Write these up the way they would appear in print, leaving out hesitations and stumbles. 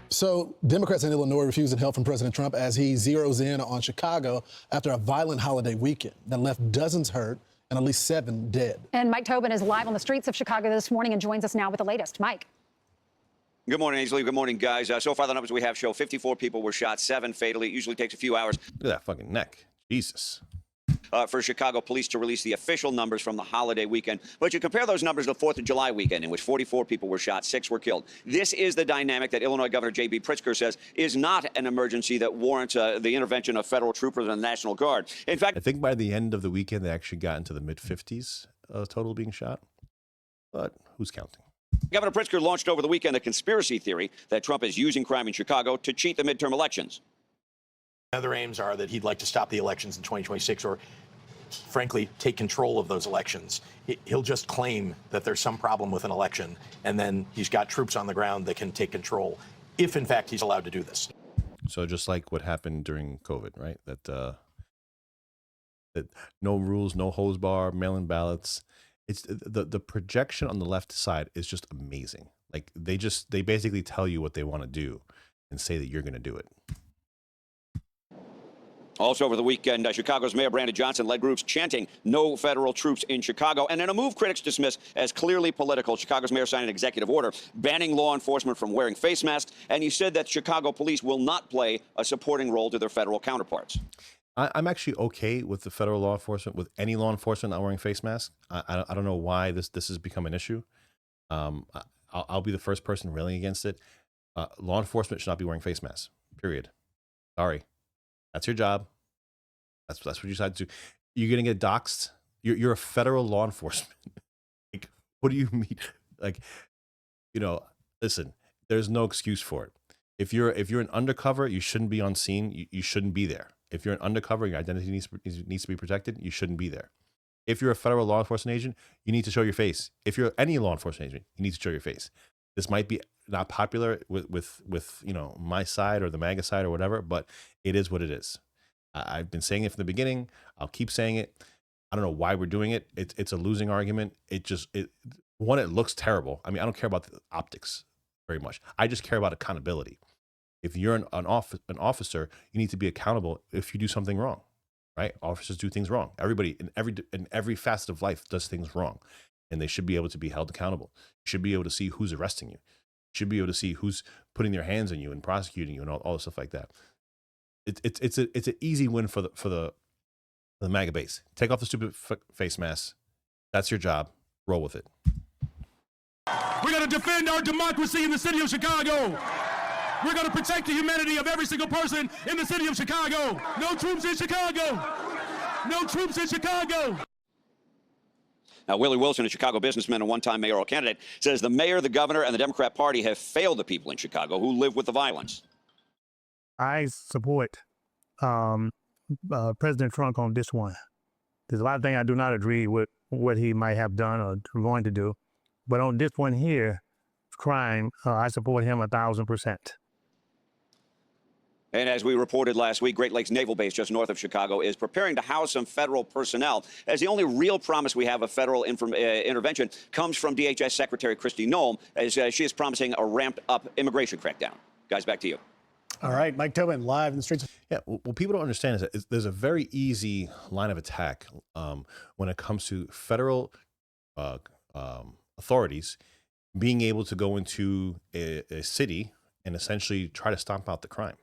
So Democrats in Illinois refusing help from President Trump as he zeroes in on Chicago after a violent holiday weekend that left dozens hurt and at least 7 dead. And Mike Tobin is live on the streets of Chicago this morning and joins us now with the latest. Mike. Good morning, Ainsley. Good morning, guys. So far, the numbers we have show 54 people were shot, 7 fatally. It usually takes a few hours. Look at that fucking neck. Jesus. For Chicago police to release the official numbers from the holiday weekend. But you compare those numbers to the 4th of July weekend, in which 44 people were shot, 6 were killed. This is the dynamic that Illinois Governor J.B. Pritzker says is not an emergency that warrants the intervention of federal troopers and the National Guard. In fact, I think by the end of the weekend, they actually got into the mid-50s total being shot. But who's counting? Governor Pritzker launched over the weekend a conspiracy theory that Trump is using crime in Chicago to cheat the midterm elections. Other aims are that he'd like to stop the elections in 2026 or, frankly, take control of those elections. He'll just claim that there's some problem with an election, and then he's got troops on the ground that can take control, if, in fact, he's allowed to do this. So just like what happened during COVID, right? That no rules, no hose bar, mail-in ballots. It's the projection on the left side is just amazing. Like they basically tell you what they want to do and say that you're going to do it. Also over the weekend, Chicago's Mayor Brandon Johnson led groups chanting no federal troops in Chicago. And in a move critics dismiss as clearly political, Chicago's mayor signed an executive order banning law enforcement from wearing face masks. And he said that Chicago police will not play a supporting role to their federal counterparts. I'm actually okay with the federal law enforcement, with any law enforcement not wearing face masks. I don't know why this has become an issue. I'll be the first person railing against it. Law enforcement should not be wearing face masks, period. Sorry. That's your job. That's what you decide to do. You're going to get doxxed. You're a federal law enforcement. Like, what do you mean? Like, listen, there's no excuse for it. If you're an undercover, you shouldn't be on scene. You shouldn't be there. If you're an undercover, your identity needs to be protected. You shouldn't be there. If you're a federal law enforcement agent, you need to show your face. If you're any law enforcement agent, you need to show your face. This might be not popular with my side or the MAGA side or whatever, but it is what it is. I've been saying it from the beginning. I'll keep saying it. I don't know why we're doing it. It's a losing argument. It looks terrible. I mean, I don't care about the optics very much. I just care about accountability. If you're an officer, you need to be accountable if you do something wrong, right? Officers do things wrong. Everybody in every facet of life does things wrong, and they should be able to be held accountable. You should be able to see who's arresting you. You should be able to see who's putting their hands on you and prosecuting you and all the stuff like that. It's an easy win for the MAGA base. Take off the stupid face mask. That's your job. Roll with it. We're going to defend our democracy in the city of Chicago. We're going to protect the humanity of every single person in the city of Chicago. No troops in Chicago. No troops in Chicago. Now, Willie Wilson, a Chicago businessman and one-time mayoral candidate, says the mayor, the governor, and the Democrat Party have failed the people in Chicago who live with the violence. I support President Trump on this one. There's a lot of things I do not agree with what he might have done or going to do. But on this one here, crime, I support him 1,000%. And as we reported last week, Great Lakes Naval Base just north of Chicago is preparing to house some federal personnel, as the only real promise we have of federal intervention comes from DHS Secretary Kristi Noem, as she is promising a ramped-up immigration crackdown. Guys, back to you. All right, Mike Tobin, live in the streets. Yeah, what people don't understand is that there's a very easy line of attack when it comes to federal authorities being able to go into a city and essentially try to stomp out the crime.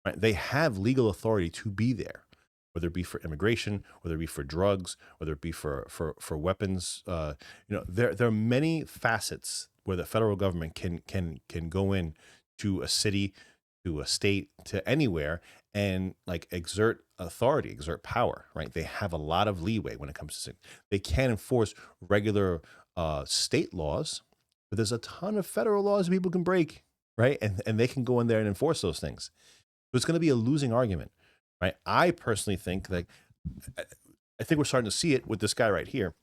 Right? They have legal authority to be there, whether it be for immigration, whether it be for drugs, whether it be for weapons. There are many facets where the federal government can go in to a city, to a state, to anywhere, and like exert authority, exert power. Right? They have a lot of leeway when it comes to. They can't enforce regular state laws, but there's a ton of federal laws people can break, right? And they can go in there and enforce those things. So it's going to be a losing argument, right? I personally think that, I think we're starting to see it with this guy right here.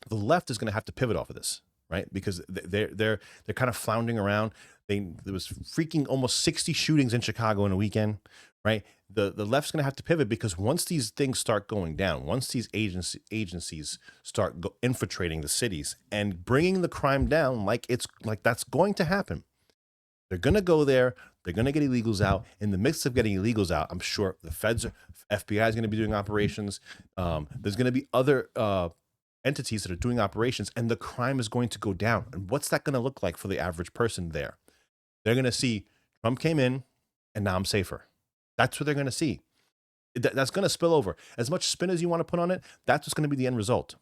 The left is going to have to pivot off of this, right? Because they're kind of floundering around. There was freaking almost 60 shootings in Chicago in a weekend, right? The left's going to have to pivot, because once these things start going down, once these agencies start infiltrating the cities and bringing the crime down, like that's going to happen, they're going to go there. They're going to get illegals out. In the midst of getting illegals out, I'm sure the FBI is going to be doing operations. There's going to be other entities that are doing operations, and the crime is going to go down. And what's that going to look like for the average person there? They're going to see Trump came in, and now I'm safer. That's what they're going to see. That's going to spill over. As much spin as you want to put on it, that's what's going to be the end result.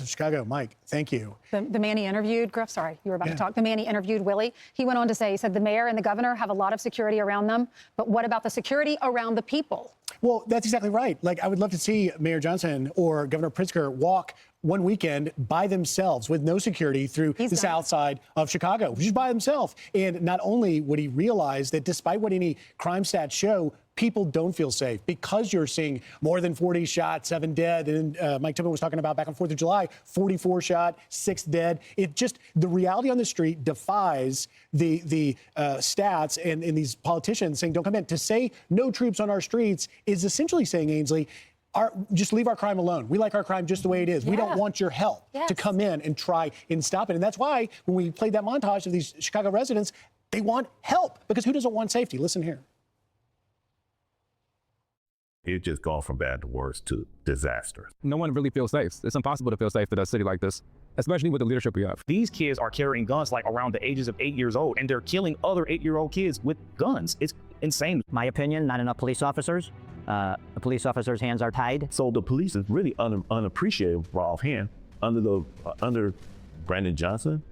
Of Chicago, Mike, thank you. The man he interviewed, Griff, sorry, you were about to talk. The man he interviewed, Willie, he went on to say, he said the mayor and the governor have a lot of security around them, but what about the security around the people? Well, that's exactly right. Like, I would love to see Mayor Johnson or Governor Pritzker walk one weekend by themselves with no security through the south side of Chicago, just by themselves. And not only would he realize that despite what any crime stats show, people don't feel safe because you're seeing more than 40 shot, 7 dead. And Mike Tillman was talking about back on 4th of July, 44 shot, 6 dead. It just, the reality on the street defies the stats and these politicians saying don't come in. To say no troops on our streets is essentially saying, Ainsley, just leave our crime alone. We like our crime just the way it is. We don't want your help to come in and try and stop it. And that's why when we played that montage of these Chicago residents, they want help because who doesn't want safety? Listen here. It's just gone from bad to worse to disaster. No one really feels safe. It's impossible to feel safe in a city like this, especially with the leadership we have. These kids are carrying guns like around the ages of 8 years old, and they're killing other 8-year-old kids with guns. It's insane. My opinion, not enough police officers. The police officers' hands are tied. So the police is really unappreciative offhand under Brandon Johnson,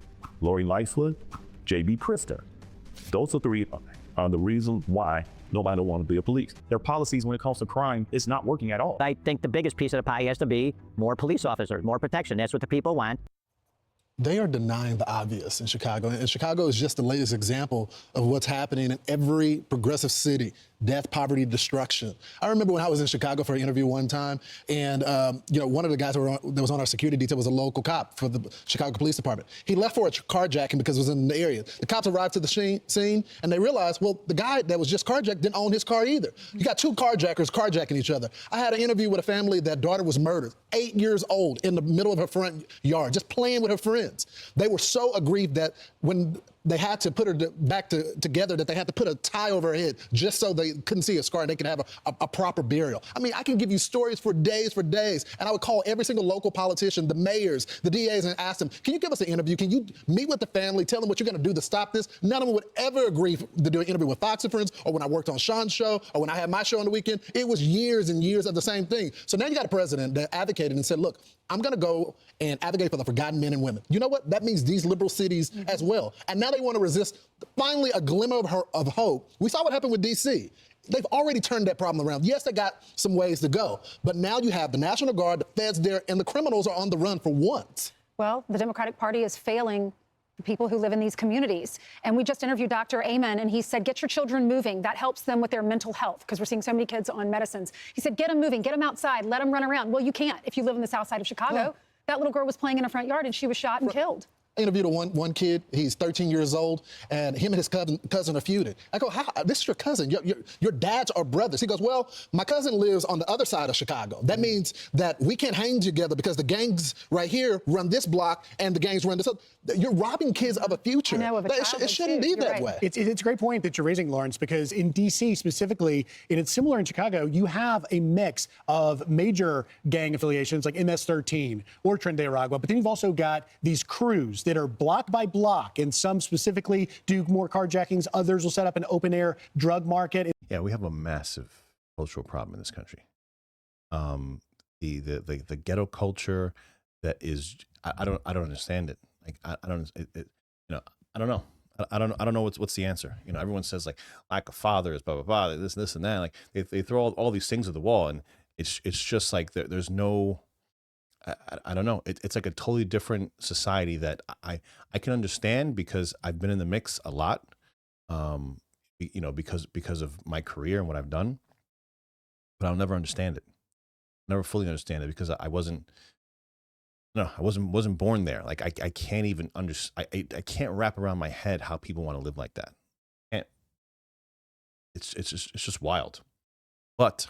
Lori Lightfoot, J.B. Pritzker. Those are the reasons why nobody don't want to be a police. Their policies when it comes to crime is not working at all. I think the biggest piece of the pie has to be more police officers, more protection. That's what the people want. They are denying the obvious in Chicago. And Chicago is just the latest example of what's happening in every progressive city. Death, poverty, destruction. I remember when I was in Chicago for an interview one time, and one of the guys that was on our security detail was a local cop for the Chicago Police Department. He left for a carjacking because it was in the area. The cops arrived to the scene, and they realized, well, the guy that was just carjacked didn't own his car either. You got 2 carjackers carjacking each other. I had an interview with a family that daughter was murdered, 8 years old, in the middle of her front yard, just playing with her friends. They were so aggrieved that when they had to put her back together, that they had to put a tie over her head just so they couldn't see a scar and they could have a proper burial. I mean, I can give you stories for days, and I would call every single local politician, the mayors, the DAs, and ask them, can you give us an interview? Can you meet with the family, tell them what you're going to do to stop this? None of them would ever agree to do an interview with Fox and Friends, or when I worked on Sean's show, or when I had my show on the weekend. It was years and years of the same thing. So now you got a president that advocated and said, look, I'm going to go and advocate for the forgotten men and women. You know what? That means these liberal cities as well. And now they want to resist finally a glimmer of hope. We saw what happened with D.C. They've already turned that problem around. Yes, they got some ways to go, but now you have the National Guard, the feds there, and the criminals are on the run for once. Well, the Democratic Party is failing the people who live in these communities. And we just interviewed Dr. Amen, and he said, get your children moving. That helps them with their mental health, because we're seeing so many kids on medicines. He said, get them moving, get them outside, let them run around. Well, you can't if you live in the south side of Chicago. Well, that little girl was playing in her front yard, and she was shot and killed. I interviewed one kid. He's 13 years old, and him and his cousin are feuding. I go, how? This is your cousin. Your dads are brothers. He goes, well, my cousin lives on the other side of Chicago. That means that we can't hang together because the gangs right here run this block and the gangs run this other. You're robbing kids of a future. I know, of a it shouldn't be that way. It's a great point that you're raising, Lawrence, because in D.C. specifically, and it's similar in Chicago, you have a mix of major gang affiliations like MS-13 or Tren de Aragua, but then you've also got these crews that are block by block, and some specifically do more carjackings. Others will set up an open-air drug market. Yeah, we have a massive cultural problem in this country. The ghetto culture that is, I don't understand it. Like I don't know. I don't know what's the answer. You know, everyone says like lack of fathers, blah blah blah, this and that. Like they throw all these things at the wall, and it's just like there's no. I don't know. It's like a totally different society that I can understand because I've been in the mix a lot. Because of my career and what I've done, but I'll never understand it. Never fully understand it because I wasn't born there. Like I can't even I can't wrap around my head how people want to live like that. It's just wild. But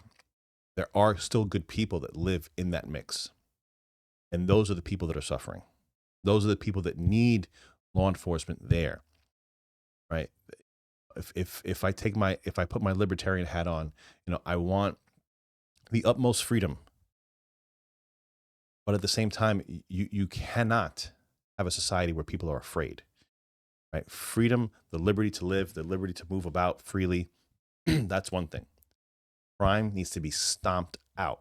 there are still good people that live in that mix. And those are the people that are suffering. Those are the people that need law enforcement there, right? if I put my libertarian hat on, I want the utmost freedom. But at the same time, you cannot have a society where people are afraid, right? Freedom, the liberty to live, the liberty to move about freely, that's one thing. Crime needs to be stomped out,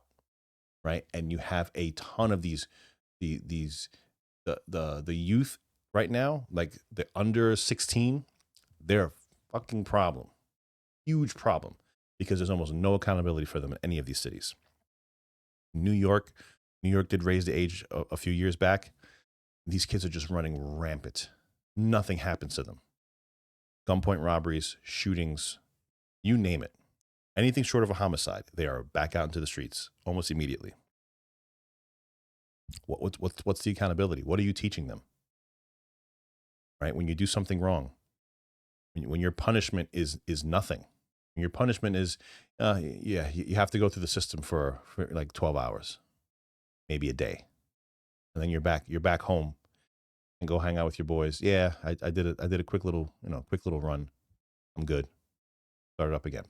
right? And you have a ton of the youth right now, like the under 16, they're a fucking problem, huge problem, because there's almost no accountability for them in any of these cities. New York did raise the age a few years back. These kids are just running rampant. Nothing happens to them. Gunpoint robberies, shootings, you name it. Anything short of a homicide, they are back out into the streets almost immediately. What's the accountability? What are you teaching them? Right? When you do something wrong, when your punishment is nothing, when your punishment is, you have to go through the system for like 12 hours, maybe a day, and then you're back home and go hang out with your boys. Yeah, I did a quick little run. I'm good. Start it up again.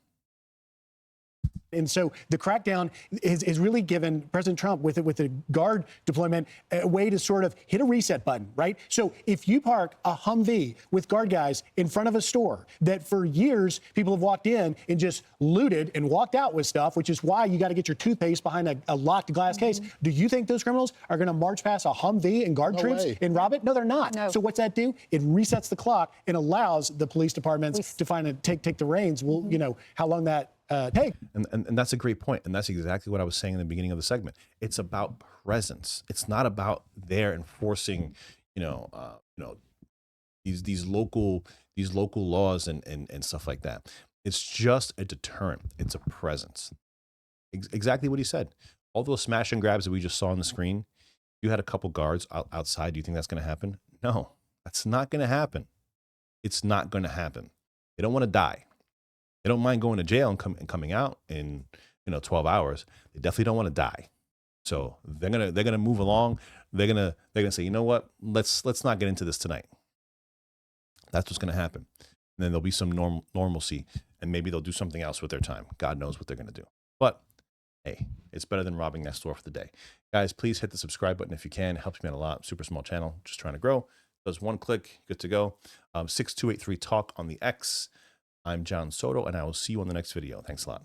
And so the crackdown is really given President Trump with the guard deployment a way to sort of hit a reset button, right? So if you park a Humvee with guard guys in front of a store that for years people have walked in and just looted and walked out with stuff, which is why you got to get your toothpaste behind a locked glass case. Do you think those criminals are going to march past a Humvee and guard troops and rob it? No, they're not. No. So what's that do? It resets the clock and allows the police departments to take the reins. Well, how long that take. And that's a great point. And that's exactly what I was saying in the beginning of the segment. It's about presence. It's not about there enforcing, these local laws and stuff like that. It's just a deterrent. It's a presence. Exactly what he said. All those smash and grabs that we just saw on the screen, you had a couple guards outside. Do you think that's going to happen? No, that's not going to happen. It's not going to happen. They don't want to die. They don't mind going to jail and coming out in 12 hours. They definitely don't want to die. So they're gonna move along. They're gonna say, you know what? Let's not get into this tonight. That's what's gonna happen. And then there'll be some normalcy, and maybe they'll do something else with their time. God knows what they're gonna do. But hey, it's better than robbing that store for the day. Guys, please hit the subscribe button if you can. It helps me out a lot. Super small channel, just trying to grow. Does one click, good to go. 6283 Talk on the X. I'm John Soto, and I will see you on the next video. Thanks a lot.